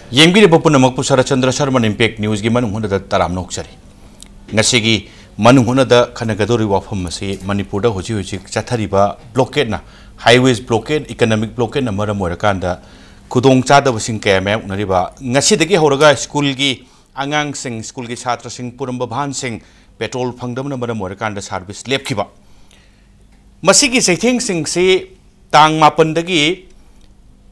Yengbiri Punamak Sarachandra Sharman Impact News Giman Huna Taram Noksari. Nasigi Manuhuna the Kanagadori Wafamasi, Manipura Hoji Chatariba, blockade na, highways blockade, economic blockade, na Maramurakanda, Kudong Chada was in Kame, Nariba, Nasidaki Horaga, Schoolgi, Angang Sing, Schoolgi Chatra Sing, Purumbaban Sing, petrol Pangdam Maramurakanda service, Lepkiba. Masigi say things sing say Tang Mapandagi.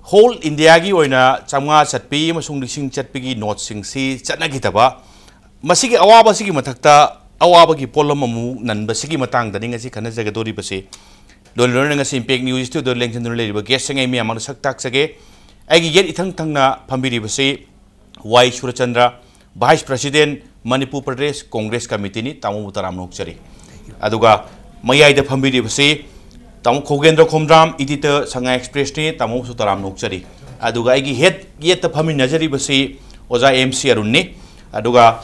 Whole India gi oina chamga chatpi masung lising chatpi north sing si chatna gitaba masigi awaba sigi mathakta awaba gi polamamu nan basigi matang dani ngasi khana jaga dori base dolor nga si impact news to doleng chandru le ba guest ngai mi amang saktak sage agi yet ithang thangna phambiri base Y Surachandra Vice President Manipur Pradesh Congress Committee ni tamu taram nokchari aduga mayai da phambiri base Tam Kogendra Komdram, editor Sanga Express ni tamu sutaram nokchari. Aduga igi head yet the Pami Najari basi Oza MC Aruni. Aduga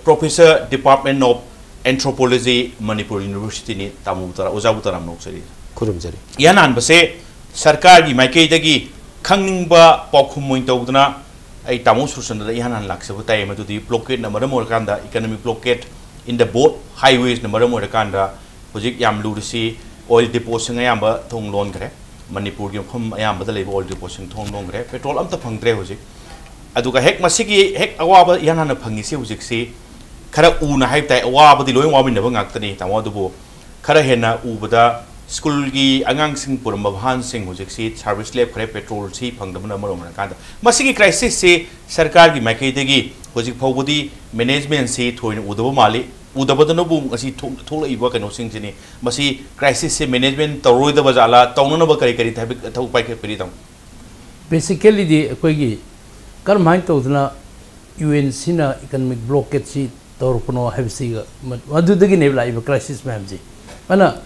Professor Department of Anthropology Manipur University ni tamu Oza Utaram nokchari. Kurumjari. Yanan base Sarkar gi Maikei dagi Kangning ba Pokum Mointodana ay tamu Susanda Yanan Laksabutai Matu blockade na Maramorkanda, economic blockade in the both highways na Maramorkanda, Pojik Yam Ludisi. Oil deposition ayamba thong loan kare Manipur gi khum ayamba da lebo oil deposition thong loan kare petrol amta phangdre hoji aduga hek masigi hek awaba yana na phangi se hoji se khara u na haip tai awaba di loing wamin na ngak tani tamo dubo khara hena u bada school gi angang sing puram bhan sing hoji se service lab kare petrol si phangdam na marom na kanda masigi crisis se sarkar gi makai degi hoji phobudi management se thoin udaba mali Udabadanobu as he told a work and no sing in Masi crisis management, Toro the Bazala, Tonova Karikari, Topaka Peritam. Basically, the Quagi Karmine Todana UN Sina economic blockade seat, Torpono have siga. What do the Guinea like a crisis, Mamsi? Mana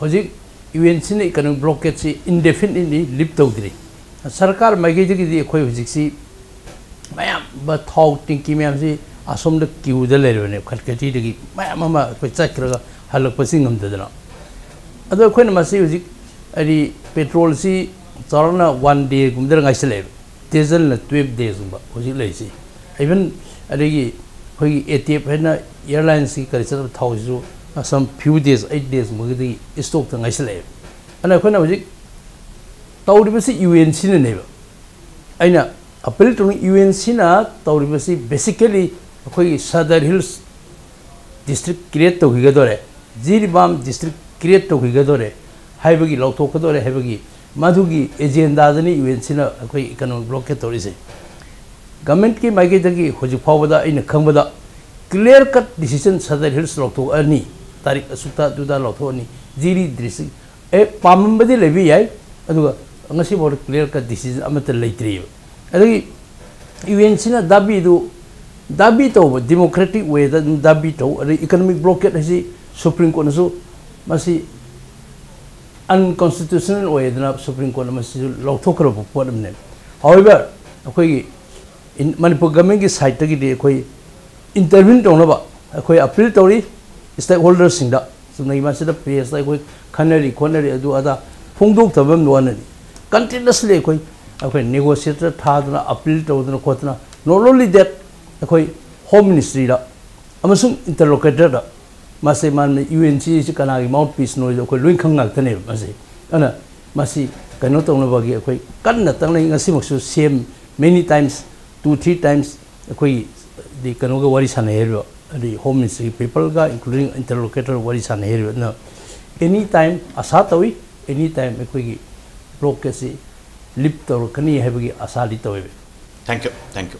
Hoji UN Sina economic blockade seat indefinitely lip totally. A Sarkar Magagi the Equivixi, but how thinking Mamsi. Assume the queue the letter when Kalkati, my mamma, which I hello passing on the drum. Other Quenamasi, a petrol sea, Torna 1 day, Gumder I slave, diesel 12 days, was it lazy. Even a regi, ATP airline seeker is of thousand, some few days, 8 days, Mugdi is stopped and I slave. And I was told to see UN Sina. I know. Appeal to UN Sina, Tauribasi basically Southern Hills district create to Higadore, Ziribam district create to Higadore, Hibagi Lotokadore, Hebagi, Madugi, Ejiandadani, UN Sina, economic blockade or is it? Government ki Magitagi, Hojipawada in a Kambada, clear cut decision Southern Hills Loto Erni, Tarik Asuta Duda Lotoni, Ziri Drissing, a Pamambadi Levi, Aduga, Angasi more clear cut decision amateur late. UN Sina Dabito, democratic way that Dabito, economic blockade as the Supreme Court, must unconstitutional way than Supreme Court must law talk of what name. However, in Manipur government is side to intervene on about appeal to stakeholders in that. So they must have place like Canary, do other Pungduk of them one continuously. Negotiator Tadana appeal to the Kotana. Not only that, Home Ministry, Amasung interlocutor, Maseman, UNC, Kanagi, mouthpiece noise, Lincoln Alternate, Masi, Anna, Masi, cannot only Bagi, Kana telling a Simuxu same many times, 2-3 times, the Kanoga Warisan area, the Home Ministry people, including interlocutor Warisan area. No, anytime, Asatawi, anytime, a quick blockade. Lip to Kani Heavy Asali to Thank you, thank you.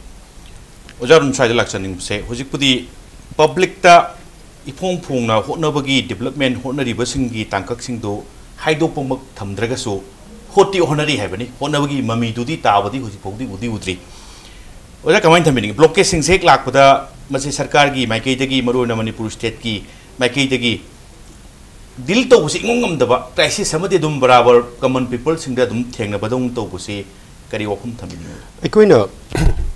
Ojarun Chidalaxaning say, Hojipudi public ta Ipong Puna, Honabagi, development, Honori Basingi, Tankaxing do, Hydopom Tamdragaso, Hoti Honori Heaveny, Honabagi, Mami Dudi Tawadi, Hujipodi, Udri. Ojakamanta meaning, blockade sing like with the Masi Sarkargi, Maikatagi, Maruna Manipur State key, Maikatagi. Dilto was in the crisis, some of the Dum Braver, common people sing the Dum Tang, Badum Topusi, Kariwakum Tamino. Equino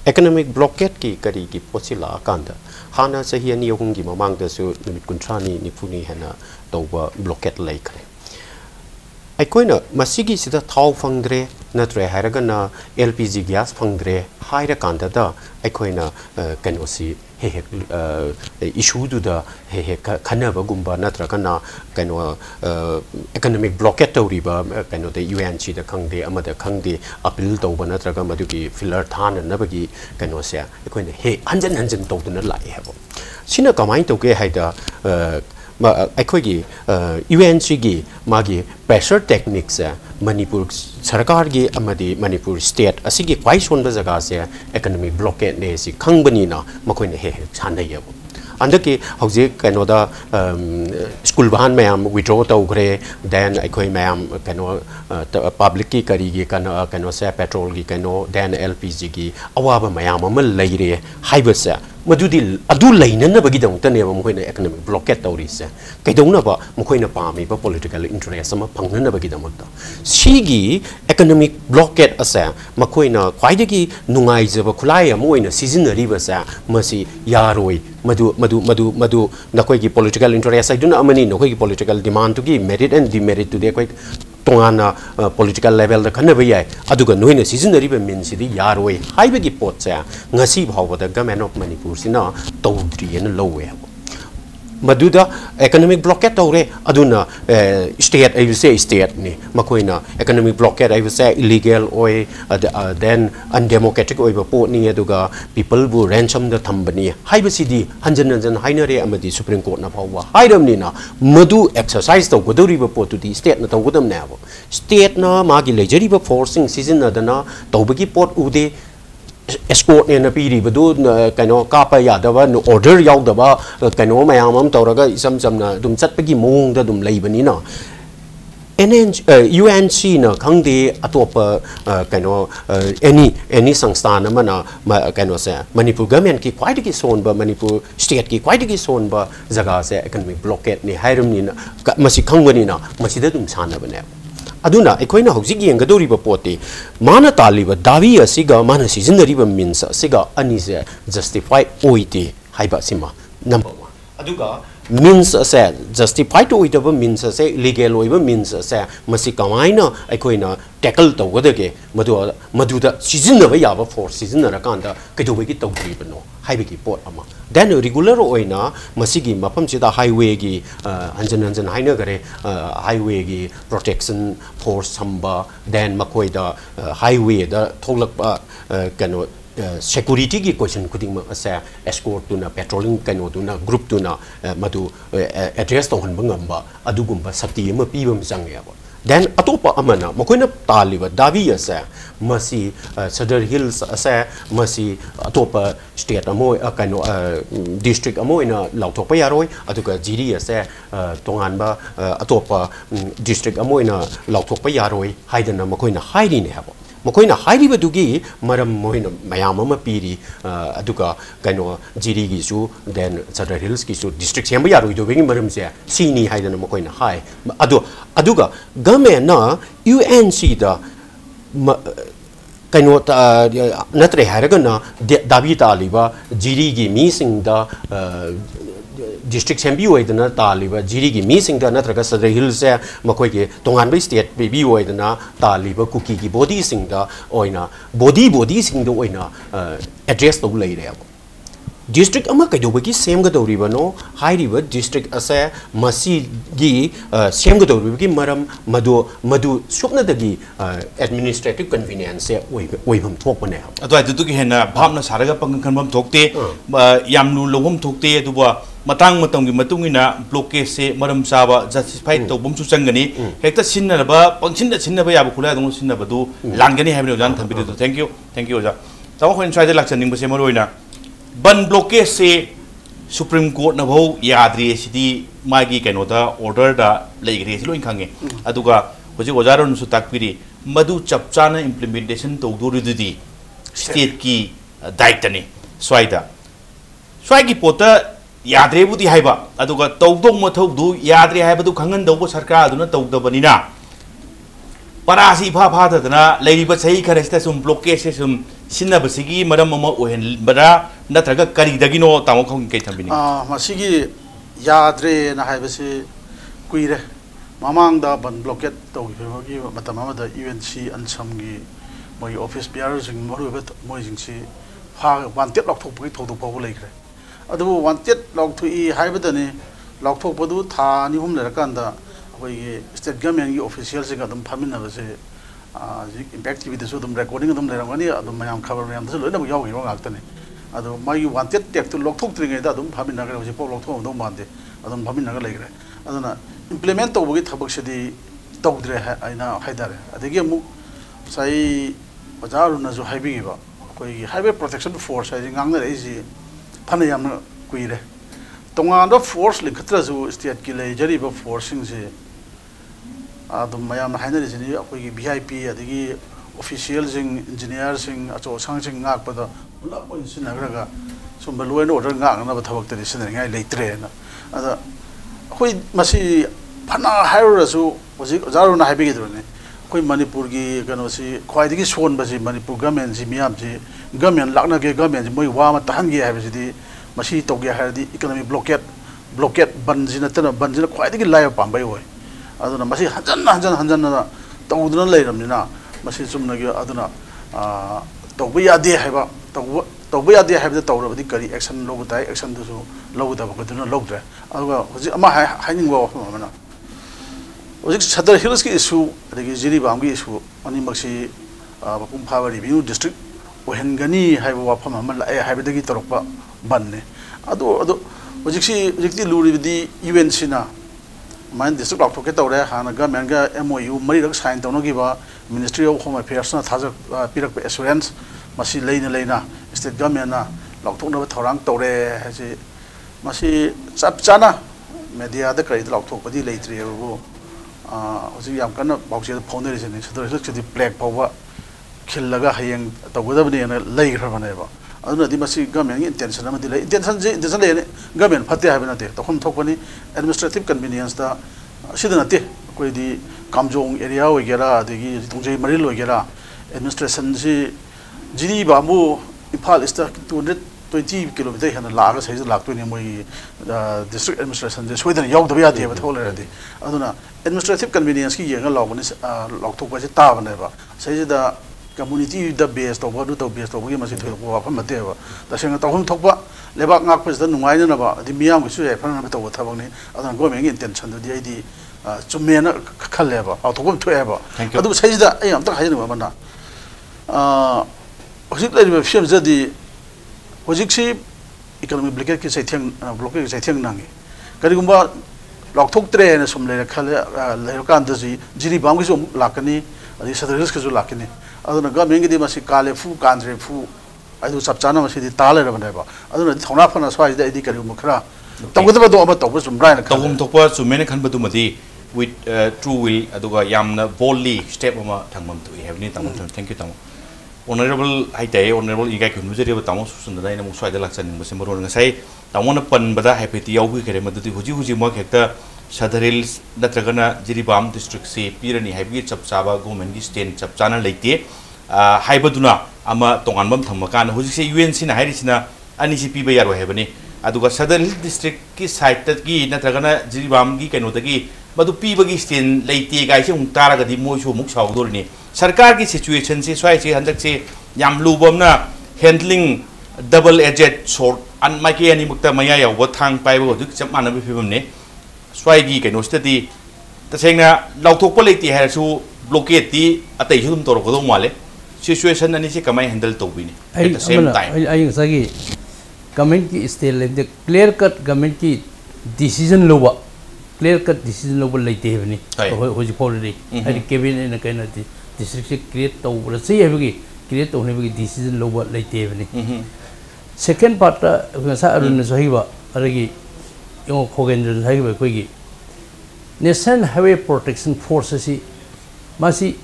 economic blockade ki Kariki Posila Kanda. Hana Sahiani Yungi among the Su Kuntrani Nipuni Hana Dover blockade lake. ꯑꯩꯈꯣꯏꯅ ꯃꯁꯤꯒꯤ ꯁꯤꯗ ꯊꯥꯎ ꯐꯪꯗ꯭ꯔꯦ ꯅꯠꯇ꯭ꯔꯦ ꯍꯥꯏꯔꯒꯅ LPG gas ꯐꯪꯗ꯭ꯔꯦ ꯍꯥꯏꯔꯀꯥꯟꯗꯗ ꯑꯩꯈꯣꯏꯅ ꯀꯩꯅꯣꯁꯤ ꯍꯦꯛ ꯍꯦꯛ ꯏꯁꯨꯗꯨꯗ ꯍꯦꯛ ꯍꯦꯛ ꯈꯟꯅꯕꯒꯨꯝꯕ ꯅꯠꯇ꯭ꯔꯒꯅ ꯀꯩꯅꯣ economic blockade ꯇꯧꯔꯤꯕ ꯀꯩꯅꯣꯗ UNCꯗ ꯈꯪꯗꯦ ꯑꯃꯗ ꯈꯪꯗꯦ ꯑꯄꯤꯜ ꯇꯧꯕ ꯅꯠꯇ꯭ꯔꯒ ꯃꯗꯨꯒꯤ ꯐꯤꯂꯔ ꯊꯥꯅꯅꯕꯒꯤ ꯀꯩꯅꯣꯁꯦ ꯑꯩꯈꯣꯏꯅ ꯍꯦꯛ ꯍꯟꯖꯟ ꯍꯟꯖꯟ ꯇꯧꯗꯨꯅ ꯂꯥꯛꯑꯦ ꯍꯥꯏꯕ ꯁꯤꯅ ꯀꯃꯥꯏꯅ ꯇꯧꯒꯦ ꯍꯥꯏꯗ ꯑꯩꯈꯣꯏꯒꯤ UNCꯒꯤ ꯃꯥꯒꯤ ꯄ꯭ꯔꯦꯁꯔ ꯇꯦꯛꯅꯤꯛꯁꯦ ꯃꯅꯤꯄꯨꯔ ꯁꯔꯀꯥꯔꯒꯤ ꯑꯃꯗꯤ ꯃꯅꯤꯄꯨꯔ ꯁ꯭ꯇꯦꯠ ꯑꯁꯤꯒꯤ ꯈ꯭ꯋꯥꯏ ꯁꯣꯟꯕ ꯖꯒꯥꯁꯦ economic blockade ने सी खंग बनी ना मकोई ने हे छानई है वो अंदर के हौजे कनोदा स्कूल बहान में हम विड्रॉ तो उगरे देन अकोई में हम कनो पब्लिक की करीगी कनो से पेट्रोल की कनो देन LPG की अवाब में हम अमल लई रहे हाइबस से मधुदी अदू लईनन बगी दंग तने मकोई ने economic blockade तौरी से कई दंग बा मकोई ने पामी बा political interest सम फंगन बगी दंग सीगी economic blockade असे मकोई ने क्वाइड की नुंगाई जब खुलाई अमोई ने सीजन रिबस मसी यारोई मधु नकोई की political interest आई दुना अमनी नकोई की political demand तो की merit and demerit तो दे कोई तोंगाना political level द खन्ने भैया अदुगा नोइने सीजनरी बे मीन सिदी यारोई हाइबे की पोट से ngasi भाव द गवर्नमेंट ऑफ मणिपुर सिना तौद्री न लौवे Madhuda economic blockade तौरे अदुना state I will say state ने मकोइना economic blockade I will say illegal ओए then undemocratic ओए बपोट नहीं अदुगा people bu ransom द थंबनी हाइबे सिदी हंजन हंजन हाइनरे अमदी सुप्रीम कोर्ट ना भावा हाइरम नीना मधु exercise तो गदोरी बपोट तुदी state ना तो गदम ने आवो state ना मागी लेजरी ब forcing season ना दना तौबगी पोट उदे escort ने नपीरी बदु कनो कापा यादवा order यादवा कनो मयामम तौरगा इसम समना दुम चटपगी मोंग द दुम लैबनी ना UNC ना खंगदे अतोप कनो any संस्थान मना कनो से मणिपुर गवर्नमेंट की क्वाइट की सोन ब मणिपुर स्टेट की क्वाइट की सोन ब जगह से economic blockade ने हायरम नि ना मसी खंगबनी ना मसी द दुम साना बने अदुना अखोइना हौजिक येंगदोरिबा पोते माना तालिबा दावी असिगा माना सिजनरीबा मीन्स असिगा अनि से जस्टिफाइड ओइते हाइबा सिमा नंबर 1 अदुगा मीन्स असे जस्टिफाइड ओइतबा मीन्स असे लीगल ओइबा मीन्स असे मसी कमाइना अखोइना टैकल तौगदगे मधुदा सिजनबा याबा फोर्स सिजनरा कांदा कदोबगी तौद्रिबनो हाइबगी पोट अमा देन रेगुलर ओइना मसीगी मफमसिदा हाईवे की हंजन हंजन हाइना गरे हाईवे की प्रोटेक्शन फोर्स संबा देन मकोइदा हाईवे दा थोलकपा कनो security की क्वेश्चन खुदिंग असे escort तुना पेट्रोलिंग कनो तुना ग्रुप तुना मधु एड्रेस तो हनबंग अम्बा अदुगुम्बा शक्ति अमा पीबम संगयाबो देन अतोपा अमना मकोइना तालिबा दावी असे मसी सदर हिल्स असे मसी अतोपा स्टेट अमो कनो डिस्ट्रिक्ट अमो इना लाउथोपा यारोय अदुगा जिरी असे तोंगानबा अतोपा डिस्ट्रिक्ट अमो इना लाउथोपा यारोय हाइदना मकोइना हाइरिने हाबो मकोइना हाइरिबदुगी मरम मोइना मयाम अमा पीरी अदुगा कनो जिरी गिसु देन सदर हिल्स गिसु डिस्ट्रिक्ट सेम यारोय दोबेगी मरम से सीनी हाइदना मकोइना हाइ अदुगा गवर्नमेंट ना UNC दा कनो नत्रे हारगना दाबी तालिबा जिरी गी मीसिंग दा district sembi oidana taliba jiri gi meeting da natraga sadar hills se makoi ge tongan bai state bi oidana taliba cookie gi body sing da oina body sing da oina address to lai re district ama kai do gi same ga dori bano high river district ase masi gi same ga dori gi maram madu sukna da gi administrative convenience se oibam thok bane atwa du gi hena bhamna saraga pang khanbam thokte yamlu lohom thokte aduba matang matang gi matungina blockade se maram saba justified to bum su changani hekta sinnaba pangsin da sinnaba yabu khula dong sinnaba du langani habi jan thambi do thank you ja taw khon try de lakchaning base maroina ban blockade se supreme court na bhau yadri sidi magi kanoda order da leigre si loin khange aduga hoji ojaron su takpiri madu chapchana implementation to do dudi state ki daitani swai gi pota याद्रे बुदी हाइबा अदुगा तौदों मथौ दु याद्रे हाइबदु खंगन दौबो सरकार अदुना तौदबनिना परासी फा फादना लेरिबा सही खरस्ता सुम blockage से सुम सिन्नबसिगी मरम मम ओहेन बरा नत्रगा करिदगिनो तामो खंग के थंबिनी मसिगी याद्रे ना हाइबसे कुइरे mamangda ban blockade tawgi matamamada UNC ansamgi moi office bearer sing moru bet moi sing si ha wanted lok thok pai thodu paw leikre adu wanted lok thui haibadani lok thok padu tha ni hum lera kanda koi state government gi official sing adum phaminna base impact tv de so dum recording dum lera ngani adum mayam khabar mayam de loina yaw gi rong aktane adu mai wanted tek tu lok thok tringai da adum phaminna ga base paw lok thok dum mande adum phaminna ga leikre aduna implement tawgi thabak sidi tawdre aina haidare adegi mu sai bazaru na jo haibi ba koi highway protection force ai ngang na ji phana yam kuire tonga da force le khatra ju state ki le jari ba forcing se adum mayam haina ri ni koi ki VIP adegi official sing engineer sing acho sang sing ngak pa da ula pon sin na ga sum ba loin order ngak na ba thabak tari sin ngai le tre na ada koi masi phana hairo su oji jaru na haibi gi drone koi manipur gi kano si khwai digi son ba si manipur government si miam si government lakna ge government moi wa ma tahan gi haibi di masi to ge har di economic blockade ban jina tana ban jina khwai digi lai pam bai hoi aduna masi hanjan na tawduna leiram ni na masi sumna ge aduna to bu ya de haiba to bu ya de haiba tawra di kari action lo butai action du su lo da ba duna lo dre aduga hoji ama haining wa ma na Ojik Sadar Hills ki issue adagi jiri bam ki issue ani maksi bapum phawa review district ohengani haiba wafam amal ai haiba dagi torokpa banne ado ojik ti luri di UNC na man district lok thoke tawre hana government ga MOU mari rak sign tawno gi ba Ministry of Home Affairs na thaja pirak assurance masi leina state government na lok thokna thorang tawre hasi masi chap chana media da kai lok thok padi leitri bu Ojik yam kana bauchi da phone ri sini sadar hilak chudi black pawa khillaga hayeng tawgadabni na lei grabane ba aduna di masi government intention ama di lei intention le government phatte habina te tokhon thokpani administrative convenience da sidana te koi di kamjong area ogera adigi tungjei maril ogera administration si jiri bamu Imphal ista 220 kilometer hana laga sai lak to ni moi district administration je soidana yaw da ya de ba thole radi aduna administrative convenience ki yenga lawbani lok thokpa se ta bane ba sai da community da base to bodu to base to gi masi thoi ko fa mate ba ta senga to hum thokpa lebak ngak pes da nungai na ba di miam gi su ya fa na to thabang ni adana government gi intention do di ai di chumena khalle ba au thokom thoi ba adu sai da ai am ta hai ni ba na hojik le ba fiam za di hojik si economic blockade ki sai theng blockade ki sai theng nangi kari gumba lok thok tre na sum le khale le kan da ji jiri bam gi sum lakani adi sadar hills ki ju lakani aduna government gi di masi kale fu kandre fu adu sap chana masi di tale ra bane ba aduna thona phana swai da idi kari mukra tawgda ba do ama tawba sum brain tawum thokpa sumene khan ba du mati with true will aduga yamna boldly step ama thangmam tu have ni tamam thank you tamam honorable haite honorable igai kun mujeri ba tamam susundana ina muswai da laksan ning basim ron ngasai tamona pan bada happy yaw bi kare madudi huji mo hekta Sadar Hills natragana Jiribam district se pirani haibi chap chaba government gi stand chap chana leite haibaduna ama tonganbam thammakan huji se UNC na hairisina ani si piba yaro hebani aduga Sadar Hills district ki site tat gi natragana Jiribam gi kaino tagi madu piba gi stand leite gai se ungtara ga di moisu muk saudorni sarkar ki situation se swai se handak se yam lubomna handling double edged sword an maiki ani mukta maya yaw thang pai bo dik chap mana bi phibam ne swagi kaino study tasengna lauthokpa leiti harasu blockade ti atai hum tor ko do male situation ani se kamai handle to bini at the same time ai sagi government ki state le clear cut government ki decision lowa clear cut decision lowa leite hebni hoji already ai cabinet na kaina ti district se create to rasi hebgi create to hebgi decision lowa leite hebni second part sa arun sahiba aragi yung Kogendran Highway Quigi National Highway Protection Force Masi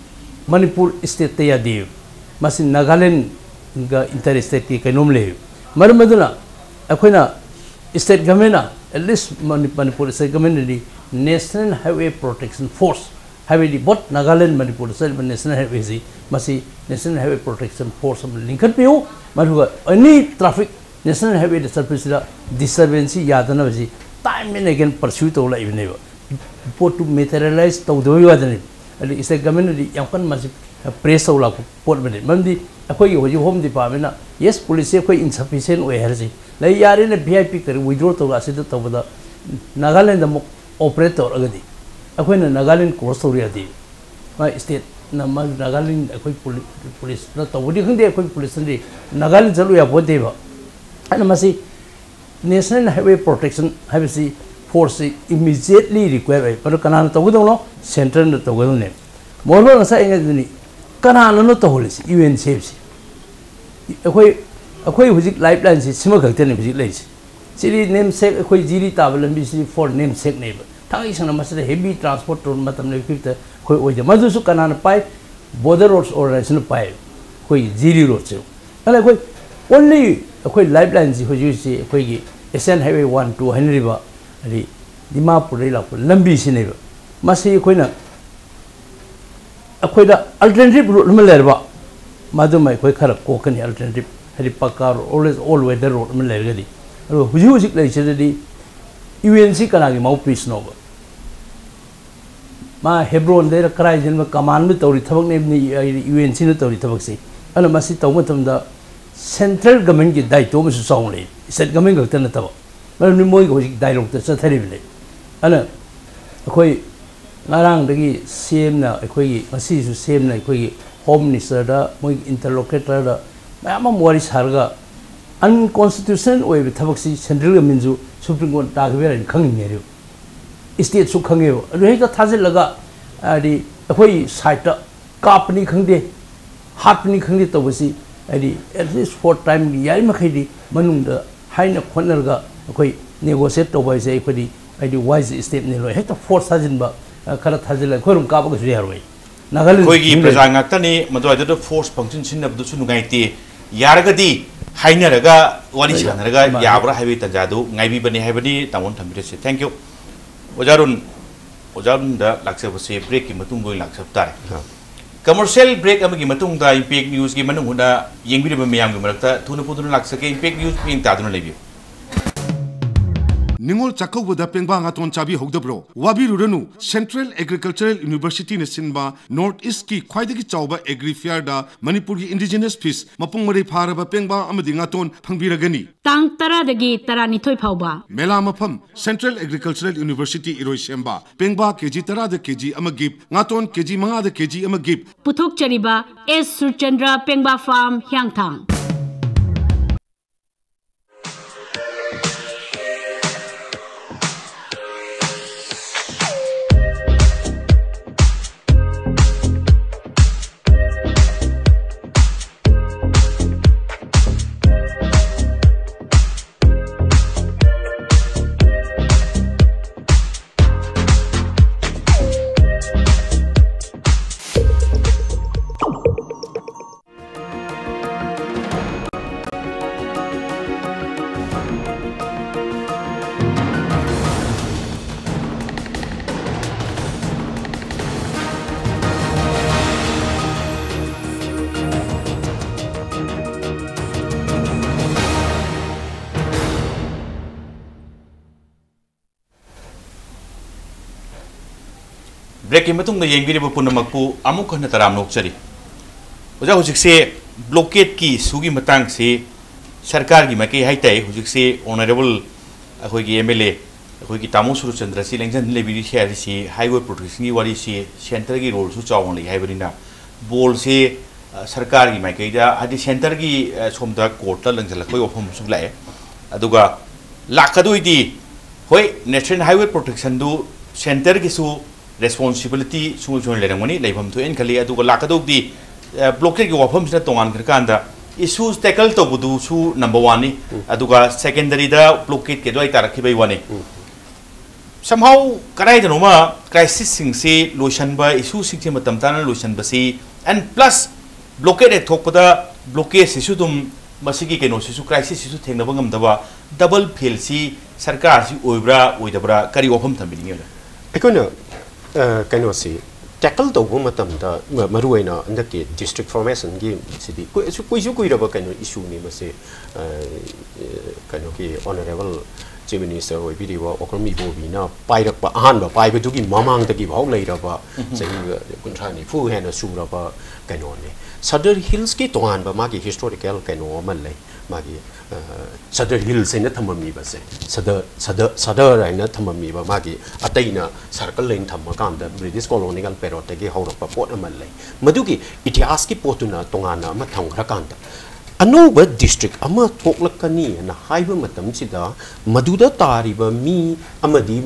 Manipur State Tayadi Masi Nagaland Interstate ki Kanomle Maramaduna Aquina State Government at least Manipur State Government National Highway Protection Force Highway di bot Nagaland Manipur National Highway Masi National Highway Protection Force Lincoln Pio Maruga any traffic National Highway disturbance yadana time and again pursue to like never पोट to materialise तौदोई वादनी अली इसे government दी याम कन मस press तौ लाप pot बने ममदी अखोई होजी होम डिपार्टमेंट यस पुलिस से कोई इनसफिशिएंट ओए हरजी लै यारे ने वीआईपी कर विड्रॉ तौ आसिद तौबदा नागालैंड मो ऑपरेटर अगदी अखोई ना नागालैंड क्रॉस तौरियादी मा स्टेट ना मा नागालैंड अखोई पुलिस ना तौबदी खंदे अखोई पुलिस ने नागालैंड चलु या बोदेबा अन मसी national highway protection highway force immediately require है पर कनान तौगदोनो सेंट्रल न तौगदोने मोरबो नसा एंगदनी कनान न तौहलिस यूएन सेफ्सी अखोई हुजिक लाइफलाइन से सिमा खक्तने हुजिक लेछि सिरी नेम सेक अखोई जीरी ताब लंबी सिरी फोर नेम सेक नेब थाई संग मसद हेवी ट्रांसपोर्ट रोड मतम ने फिर अखोई ओइज मदुसु कनान पाई बॉर्डर रोड्स ऑर्गेनाइजेशन पाई अखोई जीरी रोड से अले अखोई ओनली अखोई लाइफलाइन से हुजिक से अखोई की एशियन हाईवे 1 2 हनरिबा अरे दिमापुर लाप लंबी से मसी अखोना अखोदा अल्टरनेटिव रूट में लेरबा मादुम अखोई खर कोकनी अल्टरनेटिव हरि पक्का ऑलवेज ऑल वेदर रोड में लेरगदी अरो हुजि हुजि लेछदि यूएनसी कनागी माउ पीस नोब मा हेब्रोन देर क्राइ जन्म कमान में तौरी थबक ने यूएनसी ने तौरी थबक से अन मसी तौ मतमदा सेंट्रल गवर्नमेंट की दायित्व में साउंड ले स्टेट गवर्नमेंट गत नतब मरम मोई को डायलॉग त चथरिबले अन अखोई नारांगदगी सेमना अखोई मसीसु सेमना अखोई होम मिनिस्टर दा मोई इंटरलोकेटर दा मैम मोरी सारगा अनकॉन्स्टिट्यूशनल ओइब थबकसी सेंट्रल गवर्नमेंट जु सुप्रीम कोर्ट तागबेर खंगिनेरु स्टेट सु खंगेबो अदु हेता थाजिलगा आदि अखोई साइट कापनी खंगदे हाटनी खंगदे तबसी आदि एटलीस्ट फोर टाइम याइ मखैदि मनुंग दा हाइना खोनरगा अखोई नेगोशिएट तौबाइसे अखोदी आइदि वाइज स्टेप ने लोय हेता फोर्स थाजिनबा खरा थाजिला खोरुम काबगा सुरि हारoi नागालैंड कोई प्रजा ngakta मदुआइदो फोर्स फंक्शन सिनबदुसु नुगाइते यारगदी हाइनरगा वाली सानरगा याब्रा हाइवे तजादु ngaइबी बने हाइबनी तामोन थम्बिरेसे थैंक यू ओजारुन दा लाक्सबसे ब्रेक की मतुंग गोइ लाक्सब तारे कमर्शियल ब्रेक अमगी मतुंग दा इंपैक्ट न्यूज की मनुंग हुना येंगबिरबा मयाम गी मरक्ता थुनु पुदुन लाक्सके इंपैक्ट न्यूज पिंग तादुन लेबियो निंगोल चाकौबदा पेंबा ngaton चाबी होगदब्रो वाबी रुरनु सेंट्रल एग्रीकल्चरल यूनिवर्सिटी ने सिनबा नॉर्थ ईस्ट की ख्वाइदगी चावबा एग्री फेयर दा मणिपुर की इंडिजिनस फिश मपुंग मरे फारबा पेंबा अमदि ngaton फंगबिरगनी तांग तरा दगी तरा निथोय फावबा मेला मफम सेंट्रल एग्रीकल्चरल यूनिवर्सिटी इरोय सेंबा पेंबा केजी तरा द केजी अमगिप ngaton केजी मंगा द केजी अमगिप पुथोक चरिबा एस सुरचंद्र पेंबा फार्म ह्यांगथांग ब्रेक के मतुंग येंगिरिबो पुनमकपु अमुक हन तराम नोकचरी ओजा हुजिक से ब्लॉकेड की सुगी मतंग से सरकार की मके हाइताई हुजिक से ऑनरेबल अखोई की एमएलए अखोई की तामो सुरचंद्र सी लेंजन लेबिरी शेयर सी हाईवे प्रोटेक्शन की वारी सी सेंटर की रोल सु चावon लई हाइबरिना बोल से सरकार की मके दा आदि सेंटर की सोमदा कोर्ट लंजल कोई ओफम सु लाए अदुगा लाखदुइदी होय नेशनल हाईवे प्रोटेक्शन दु सेंटर की सु responsibility sungul lerangmani leibam thu en khali aduga lakadok di blockade ki wafam sina tongan khirkanda issues tackle to budu su number 1 ni aduga secondary da blockade ke doi tarakhi bai wani somehow karai da noma crisis sing se lotion ba issue sing se matam tan lotion ba si and plus blockade thokpada blockade sisu dum masigi ke no sisu crisis sisu thengna bangam daba double fail si sarkar si oibra oidabra kari wafam thambini ngi ekona कनोसी tackle तौब मतमदा मरुइना अंदकी district formation की सिदी कोई रब कनो इशू ने मसे कनो की honourable Chief Minister oi biri wa okromi bo bi na pai rak pa ahan ba pai du gi mamang ta gi bhau lei ra ba sei kuntra ni fu he na su ra ba kaino ne Sadar Hills ki tongan ba ma gi historical kaino ma lei ma gi Sadar Hills ne thamami ba se Sadar ai na thamami ba ma gi atai na circle line thamma kan da British colonial period te gi hau ra pa pot ma lei madu gi itihas ki potuna tongan na ma thang ra kan da Anova district ama thoklakani na haiba matam sida maduda tariba mi amadi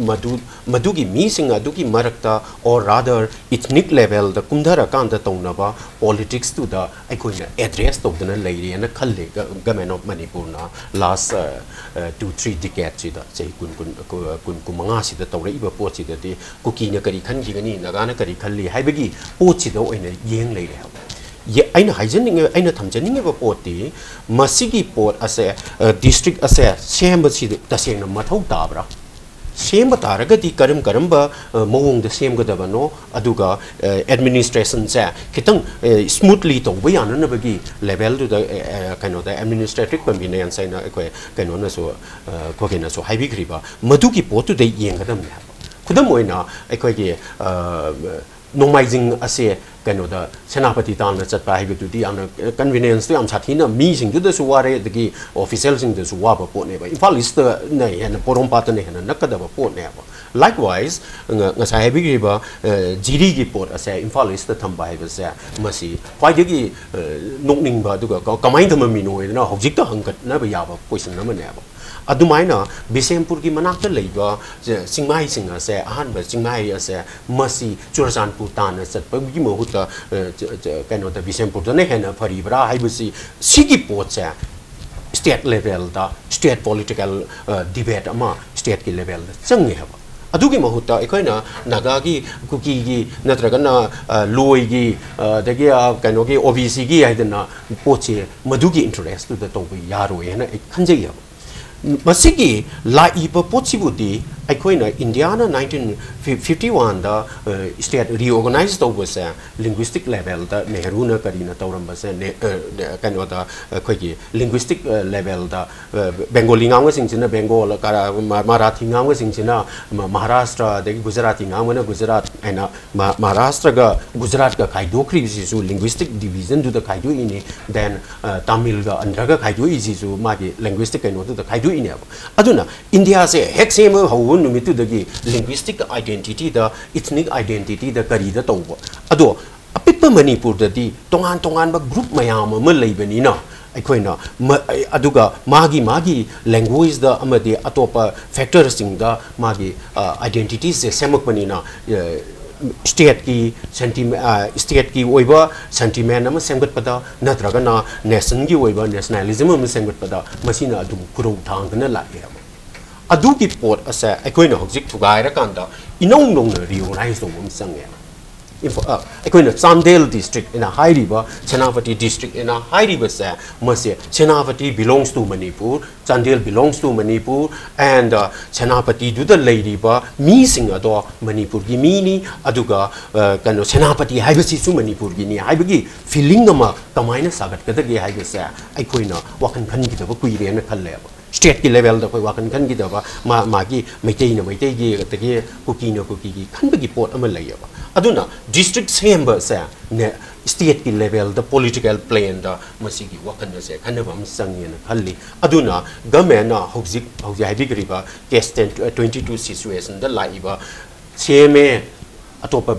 madugi mi sing adugi marakta or rather ethnic level the kumdhara kanda taunaba politics to the aikoina address to dana lairi and khalle government of Manipur na last 2-3 decades sida sei kun kumanga sida tawraiba pot sida de kuki na kari khan gani nagana kari khalli haibagi pot sida oina yeng leire ye aina hygienic aina thamjaning ba poti masigi pot ase district ase semba si taseng na mathau tabra semba taraga di karam ba mawong de sem ga bano aduga administration sa kitang smoothly to ba yana na bagi level to the kind of the administrative convenience na ko kind of na so ko ke na so high big riba madugi pot to de yeng ga dam ya khudam oina ko ge normalizing ase kano da senapati tan na chat pa hi tu di an convenience tu am chathina mi sing du da su ware de ki official sing de su wa ba po ne ba infal list ne han porom pat ne han nakada ba po ne ba likewise nga sa heavy gi ba giri gi pot ase infal list tham ba ba sa masi kwai gi nokning ba du ga kamai tham mi no na hojik ta hang kat na ba ya ba question na ma ne ba adumaina Bisempur ki manakta leiba singmai singa se ahan ba singmai ase masi Churasanpur tan sat pa gi mohuta kano ta Bisempur ne hena phari bra haibasi sigi pot se state level da state political debate ama state ki level da changi ha adugi mahuta ekoina naga gi kuki gi natraga na loi gi dagi kano gi OBC gi haidana poche madugi interest da to yaro hena khanjai ha masigi laiba possibility aikoina Indiana 1951 da state reorganized over sa linguistic level da Nehru na karina tawramba sa kano da khoi linguistic level da Bengali ngam singchina Bengal kara Marathi ngam singchina Maharashtra da Gujarati ngam na Gujarat ana Maharashtra ga Gujarat ga khaido khri su linguistic division du da khaido ini then Tamil ga Andhra ga khaido isi su ma gi linguistic kano du da khaido ini aduna India se hexem ho numitu dagi linguistic identity da ethnic identity da kari da tawba ado apikpa Manipur da di tongan ba group mayam ma leibani na aikoina aduga magi language da amadi atopa factors sing da magi identities se semak bani na state ki oiba sentiment ama semgat pada natraga na nation gi oiba nationalism ama semgat pada masina adu kuro thang na la ya adu ki pot asa akoina hojik thugai ra kan da inong nong na realize do mum sang ya akoina Chandel district in a high river Chenavati district in a high river sa mase Chenavati belongs to Manipur Chandel belongs to Manipur and Chenapati do the lady ba mi sing ado Manipur gi mi ni aduga kano Chenapati haibasi su Manipur gi ni haibagi feeling ama kamaina sagat kada gi haibasa aikoina wakan khan gi da ba kuire na khalle ba state ki level da koi wakan khan gi da ba ma gi meitei gi ta gi kuki gi khan ba gi pot ama lai ba aduna district chamber sa ne state ki level the political plane da masigi wakan na se khan ba sang na khalli aduna government na hojik haibig riba case 22 situation da lai ba CMA atopa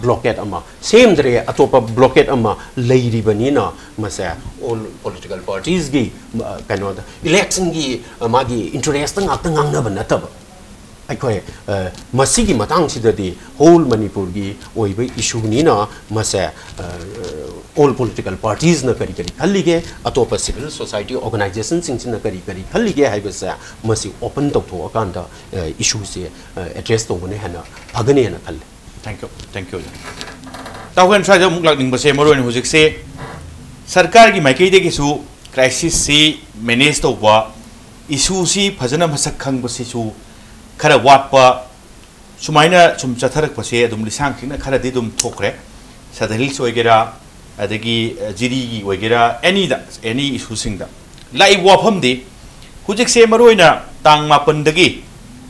blockade ama same dre atopa blockade ama leiri bani na masa all political parties gi kano election gi magi interest ngang na ban na aikoi masigi matang sidadi whole Manipur gi oibai issue ni na masa all political parties na kari khallige atopa civil society organization sing na kari khallige haibasa masi open to akanda issue se address to ne hana phagane na khal thank you tawhan sa muk lak ning ba se maroi hojik se sarkar gi maikei de gi su crisis si manage to ba issue si phajana masak khang ba si su khara watpa sumaina sum chatharak pase adum lisang thingna khara di dum thokre sadhil soigera adagi jiri gi oigera any issue sing da lai wafam di hujik se maroina tang mapandagi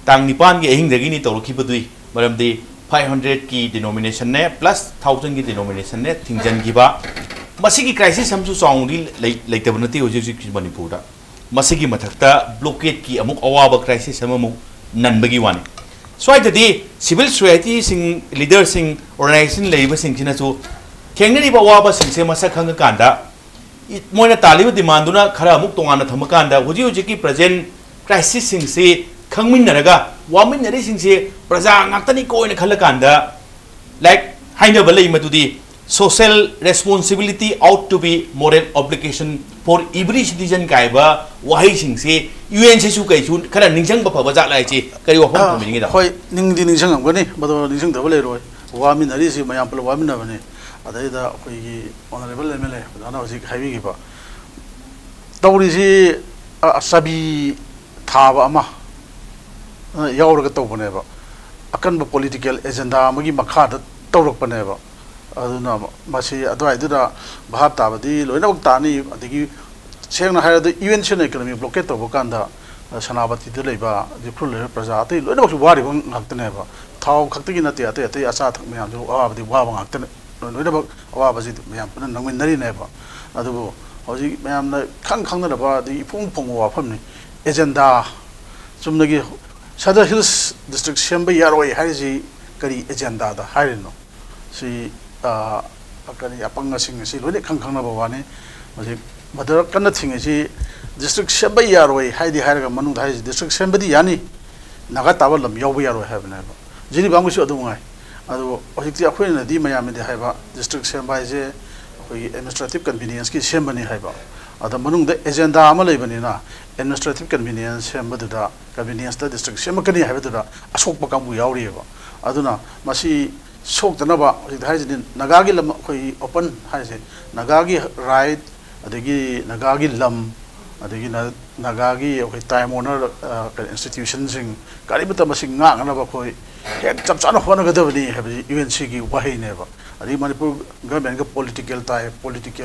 tang nipan gi ehing dagi ni tawki badui maramdi 500 ki denomination ne plus 1000 ki denomination ne thingjan gi ba masigi crisis samsu songri leitabnati hoji manipur da masigi mathakta blockade ki amuk awaba crisis amuk nanbagi wani swai civil society sing leader sing organization labor sing chinachu thengni ba awaba sing se masa khang kanda moina talibu demand na khara amuk tongana thamakanda hoji ki present crisis sing se khangmin naraga wamin nari sing se praja ngaktani koina khalakanda like haina balai matudi social responsibility ought to be moral obligation for every citizen kaiba wahi sing se UN se su kai chu khara ningjang ba phaba ja lai chi kari wa phom mi ngi da hoi ning di ningjang am gani bado ningjang da bale roi wamin nari si mayam pal wamin na bane adai da koi gi honorable MLA dana hoji khaibi gi ba tawri si asabi thaba ama yaur ga taw bane ba akan ba political agenda magi makha da tawrak bane ba aduna masi adwai duda bhab tabadi loina bak tani adigi sengna haida UN economic blockade to bokanda sanabati de leba dikhul le praja ati loina bak wari bang haktane ba thaw khaktagi na te ate asa thak me am jo awabadi wa bang haktane loina bak awabaji me am pan nangmin nari ne ba adu hoji me am na khang na ba di phung wa phamni agenda chumnagi Sada Hills district shemba yaroi haiji kari agenda da hairino si akani apanga sing si lone khang na bawani maji madar kana thing si district shemba yaroi haidi hairaga manu dai district shemba di yani naga tawal lam yaw yaroi habna ba jini bangu si adu ngai adu ohikti akhoi na di mayam de haiba district shemba je khoi administrative convenience ki shemba ni haiba ada manung de agenda ama leibani na administrative convenience shemba da convenience da district shemba kani haiba da asok pa kambu yawri ba aduna masi sok tanaba haijin nagagi lam khoi open haise nagagi right adagi nagagi lam adagi nagagi khoi time owner institution sing kari bata masing nga na ba khoi hek chap chana hona gadabani habi UNC gi wahi ne ba adi manipur government ga political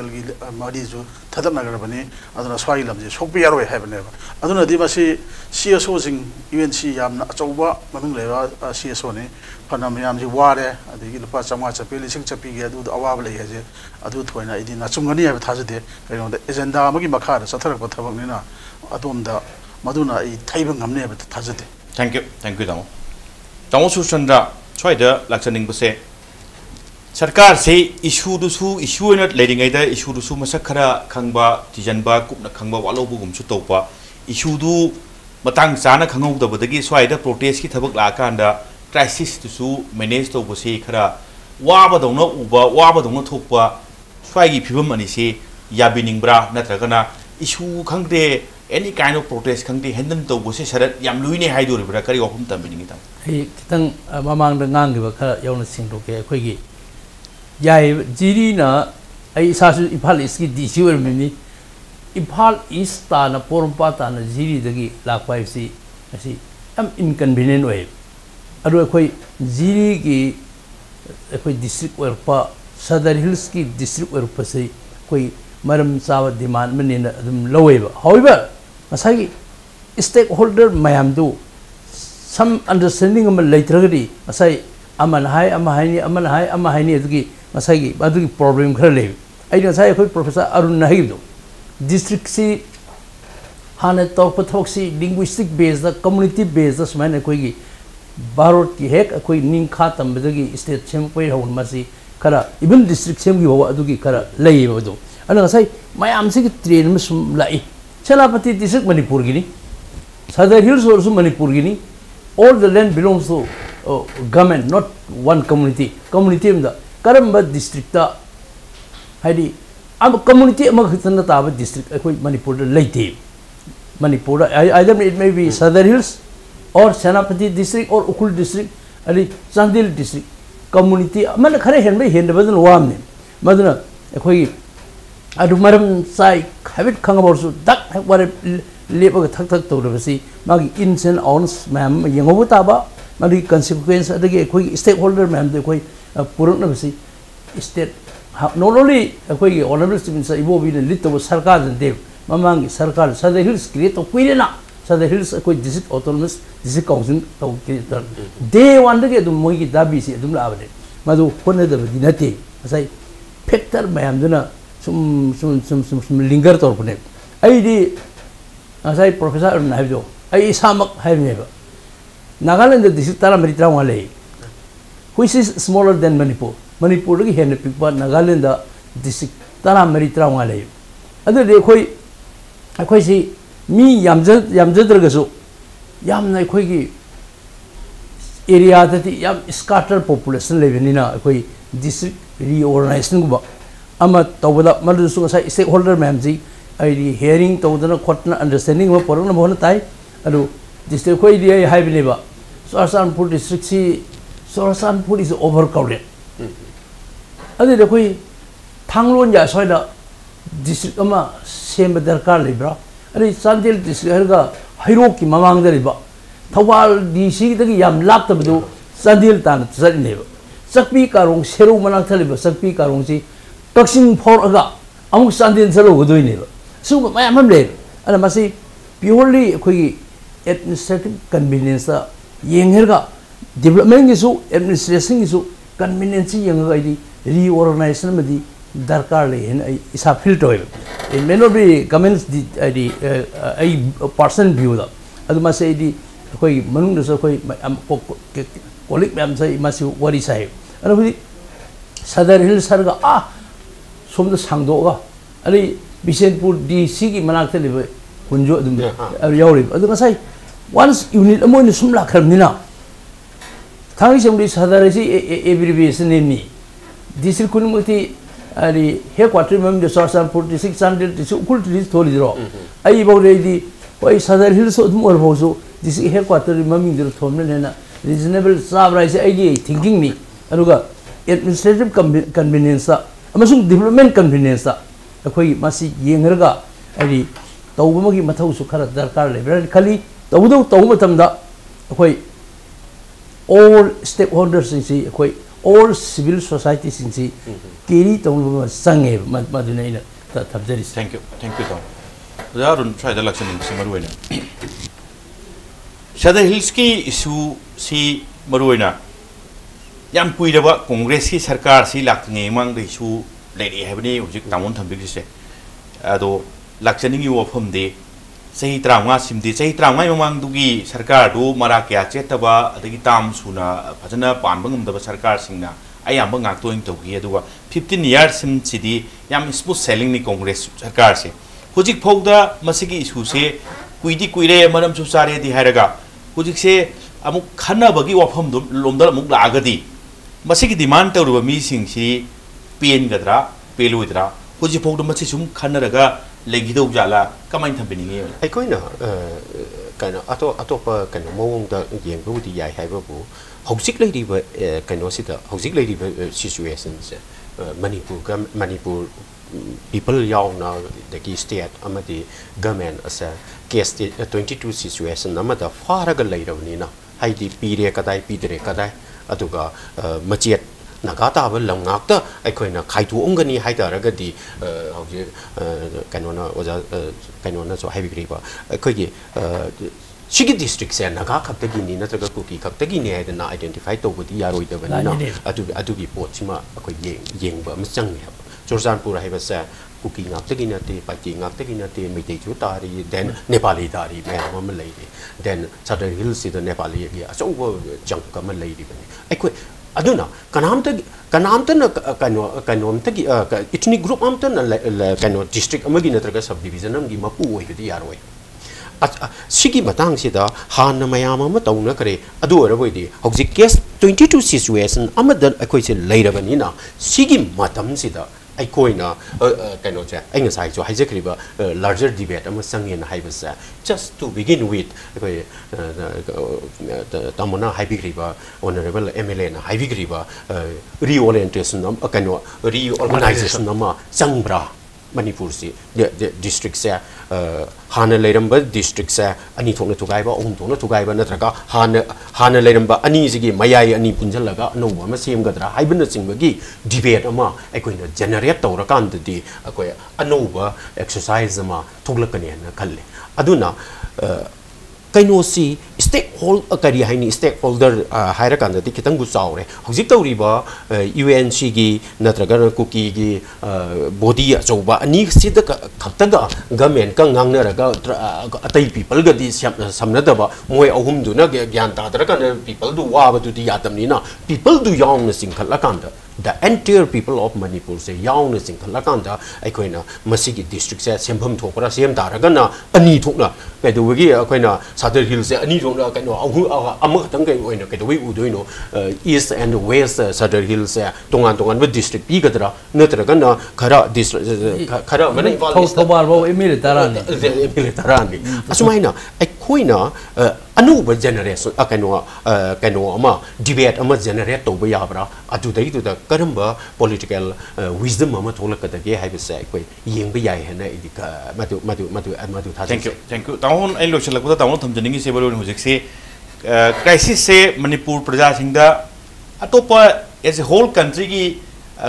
gi mari ju thadam nagar bani aduna swai lam je sok pi yaroi habne ba aduna di masi CSO sing UNC yamna achauba maming lewa CSO ne Panam Yamji Ware, the Lupa Samacha Pilising Chapi, do the Awabli has it, I do to an idea, Natsumani have hazarded, the agenda Magi Makar, Satara Patavina, Adunda, Maduna, a Taiban am never hazarded. Thank you, Damo. Damo Susanda, try the Laxaning Bose. Sarkar say issue to su issue not letting either issue to su Masakara, Kangba, Tijanba, Kupna Kangba, Walobum Sutopa, issue do Matang Sana Kango, the Badagi, so either protest Kitabak Lakanda. Crisis to su manage to bose khara waba dongna uba waba dongna thokpa swagi phibam ani se yabining bra natragana issue khangde any kind of protest khangde handle to bose sarat yam luine haidori bra kari ofum tambini ta hey kitang mamang da ngang gi ba khara yauna singdo ke khoi gi yai jiri na ai sa su iphal is ki dc wer mini iphal is ta na porumpa ta na jiri dagi lakpai si asi am inconvenient way adu khoi jiri ki khoi district wer pa Sadar Hills ki district wer pa sei khoi maram sawa demand mani na dum lowe ba however masagi stakeholder mayam do some understanding am laiteragadi masai aman hai ni adugi masagi adugi problem khara le ai na sai khoi professor Arun nahi do district si hana talk pathok si linguistic based the community based the smane khoi gi Barot ki hek akoi ningkha tambadagi state sem poi haun masi kara even district sem gi bawa adugi kara lei bodo ana sai mayam se ki train musum lai Chalapati district Manipur gini Sadar Hills also Manipur gini all the land belongs to government not one community in the karamba district ta haidi am community amag hitna ta district akoi Manipur leite Manipur either it may be Sadar Hills or Senapati district or Ukul district, Ali Chandil district, community, man, Kare Henry Henderson Wamni, Maduna, a quay, Adumaram Sai, have it come about so that what a labor tucked to the sea, Maggie Insen owns, ma'am, Yangotaba, Maggie consequence at the quick stakeholder, ma'am, the quay, Purunavasi, state, not only a quay, honorable Stephen Saibo, with a little sarcasm, Dave, Mamang, Sarkar, Southern Hills, create a quilina. Southern Hills कोई district autonomous district council तो day one के तुम मोई की दाबी से तुम लाभ ने माधो कोने दब दिनते ऐसा factor में हम जो ना सुम लिंगर तौर पर ने आई दी ऐसा प्रोफेसर ना जो आई सामक है में बा Nagaland district तारा मेरी तरह वाले which is smaller than Manipur Manipur की है न पिकवा Nagaland district तारा मेरी तरह वाले अदर देखो कोई सी मी यामजद रगसो याम ना कोई की एरिया तती याम स्कैटर पॉपुलेशन लेवल नी ना कोई district reorganization को बा अमा तोबला मर्द सुन सा stakeholder मैम जी आई hearing तोबला खोटना understanding वो पढ़ना बहुत ताई अलो district कोई दिया है भी नहीं बा Sarsanpur district सी Sarsanpur is overcrowded अदर देखो थांगलोन जा सोइदा district अमा सेम दरकार लेब्रा अरे चांदिल district हरगा हाइरो की ममांग दरिबा थवाल डीसी तक याम लाप तबदो चांदिल तान चरने बा सकपी कारों सेरो मनाक थलेबा सकपी कारों सी कक्सिंग फोर अगा अमुक चांदिल चलो गदोइने बा सुब मायाम हम ले अरे मासी purely कोई administrative convenience yengerga development isu administration isu convenience yenga idi reorganization madi darkar le hen isa filter it may not be comments the ai person view da aduma say di koi manung da koi colleague ma'am say masu wari sai ana hui sadar hill sarga som da sangdo ga ari Bishenpur DC ki manak te le kunjo dum yauri aduma say once unit among the Sumla Carmina Tangi Assembly Sadarasi abbreviation name me. This is Kunumuti headquarters member the source and 4600 is equal to this Tolidro. I already why Sadar Hills more also this is headquarters remembering the Tomlin reasonable surprise idea thinking me Aruga administrative convenience Amasung development convenience a quay masi yengerga Adi Tawumaki Matau Sukara Darkar Library Kali Tawudo Tawumatamda all stakeholders in see all civil societies in see Kiri Tawu Sange Maduna Tabderis. Thank you, Tom. Darun try the election in Simaruina. Shada Hilski issue si Maruina Yam Puidava Congress Sarkar si lacking among the issue Lady Heavenly Ujik Tamon Tambisi Ado Laxaning you of home day. Say Trama Simdi, say Trama among Dugi, Sarkar, do Marakia, Chetaba, the Gitam Suna, Pazana, Pambang, the Sarkar Singna. I am going to get 15 years in city, Yam is selling the Congress Sarkarsi. Hujik Pogda, Masiki is who say, Quidi Quire, Madame Susari, the Haraga. Hujik say, Amukana Bagi of home, Lomda Mugla Agadi. Masiki demand to missing she, Pien Gadra, Peluidra, Hujik Pogda Masisum, Kanaraga. Legido Jala, come in happening. I kind of atop kind of mong the game with the I have a boo. Housing lady kind of sit housing lady situations. Manipur people yaw now the key state amadi government as a case 22 situation amada faraga later nina. Heidi Pire Kadai Pidre Kadai Aduga Machet. Nagata will long after I coin a Kaitu Ungani Haida Ragadi Canona was a Canona so heavy graver. A Kogi Shiki districts and Nagaka Tagini, Nataga cookie, Kaptagini had an identified over the Yaro de Vanana, Adugi Portsima, a Yang Mustang. Jorsanpur have a say cooking up Taginati, biting up Taginati, Mediju Tari, then Nepali Dari, Mama lady, then Southern Hills is the Nepali, so junk come a lady. I quit. Aduna, Kanamta Kanomtagi, Itni group Amton, Kano district, Amaginatraga subdivision, and Gimapu with the Yarway. Siki Matang Sida, Han Mayama Matona Kare, Adura Wadi, Hoxi case 22 situation, Amadan acquisition later Vanina, Siki Matam Sida. I coin a kind of anxiety, so I larger debate. I'm sang in Hibasa just to begin with the Tamona Hibigriba, Honorable MLN, Hibigriba, reorientation, a kind of reorganization, Sangbra, Manipursi, the districts, Hana Leramba districts, Anitona to Gaiba, Ontona to Gaiba, Natraga, Hana Leramba, Anizigi, Maya, Ani Punjalaga, no one, Masim Gadra, Hibernacing Magi, debate ama, a kind of generator or a candidate, a nova exercise ama, Tuglakan and Kali. Aduna कईनोसी stake hold करी हाइनी stakeholder हायर कांदती खितंग बु चावरे हजिक तौरीबा UNC की नत्रगन cookie की बॉडी अचौबा अनी सिद खतंग गवर्नमेंट का ngangnaraga अतई पीपल गदी समनदबा मोय अहुमदुना ज्ञान तादरका पीपल दु वाबदु दि यातमनिना पीपल दु यावना सिंखला कांदा the entire people of Manipur se yauna singkhala kanda aikoina masigi district se sembham thokra sem taragana ani thokna kedugi akoina Sadar Hills se ani thokna kaino amu tang kai oina kedui udoino east and west Sadar Hills se tongan district pi gadra natragana khara district khara mana thobal bo emile tarani asumaina aikoina anuba generation kaino ama debate ama generate to ba yabra adudai to da karamba political wisdom ama tholakadage haibase koi yengba yai hena idika madu thank you taun ai lochalakuda taun thamjaningi se bolo hojik se crisis se Manipur praja singda atopa as a whole country gi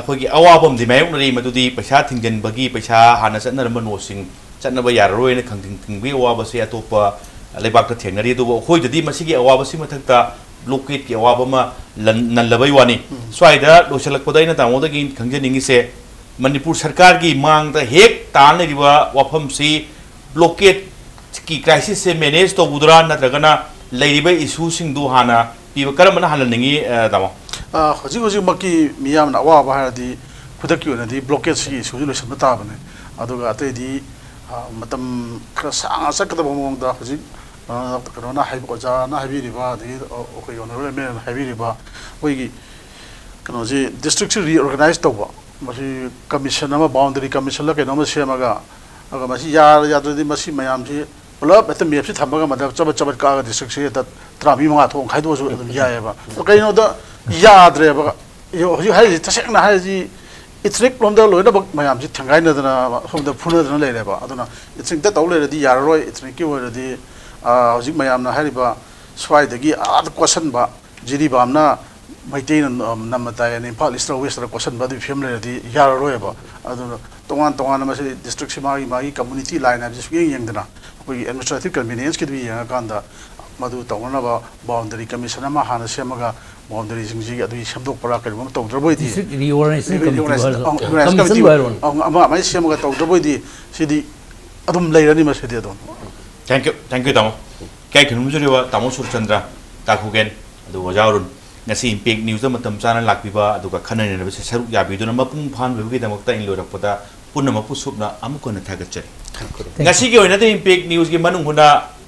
khoi gi awabam di mayuk nari madudi paisa thingjan bagi paisa hana sanna no sing channa ba yaroi na thingbi awaba se atopa lebak ta thengnari du khoi jadi masigi awaba si mathakta Blockade ki awabama nan labai wani swaida losalak podaina tamoda gi khangjaningi se Manipur sarkar gi mang da hek tan riba wafam si blockade ki crisis se manage to budra natragana leiriba issue sing du hana piba karamana halaningi tamo hoji maki miyam na wa ba di khudaki ona di blockade si issue lo sam ta bane aduga ate di matam krasa sakada bomong da hoji corona hai boja na habi riba di okay honorable men habi riba oigi kano ji district reorganize to ba masi commission ama boundary commission la keno ma semaga aga masi ya di masi mayam ji pulap at map si thamaga madab chabat ka district se ta trami ma thong khai do su ya ba okay no da ya dre ba yo ji hai ta sek na hai ji itrik from the loina ba mayam ji thangai na da from the phuna da le ba aduna itrik ta tawle di ya roi itrik ki wo di hojik mayam na hariba swai dagi ad question ba jiri bamna maitain namata ya Nepal East West question ba di family di yar roe ba adu tongan ma se district magi community line ab jisu yeng dana koi administrative convenience ki bi ya kanda madu tongna ba boundary commission ma hana semaga boundary jingji adu samdok para ka ma tong droboi di reorganization ama mai semaga tong droboi di sidi adum leirani ma sidi adon thank you tamo kai khunum juriwa tamo surchandra takhugen adu wajarun ngasi impact news da matam chana lakbiba adu ka khanane na se saru ya biduna mapung phan begi damakta in lorakpada punna mapu supna amukona thagachari ngasi ge oina de impact news ge manung huna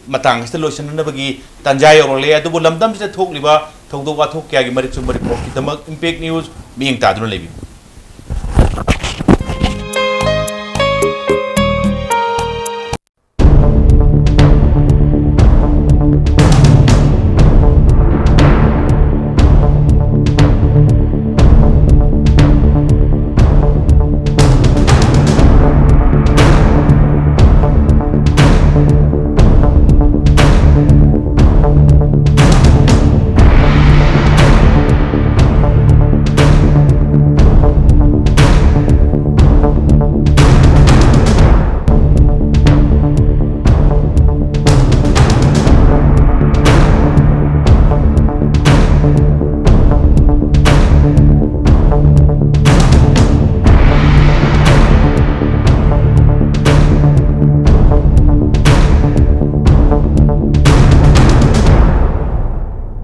matang sta lotion na bagi tanjai orole adu lamdam se thokliba thokdo wa thok kya ge mari chumari ko ki damak impact news ming ta dun lebi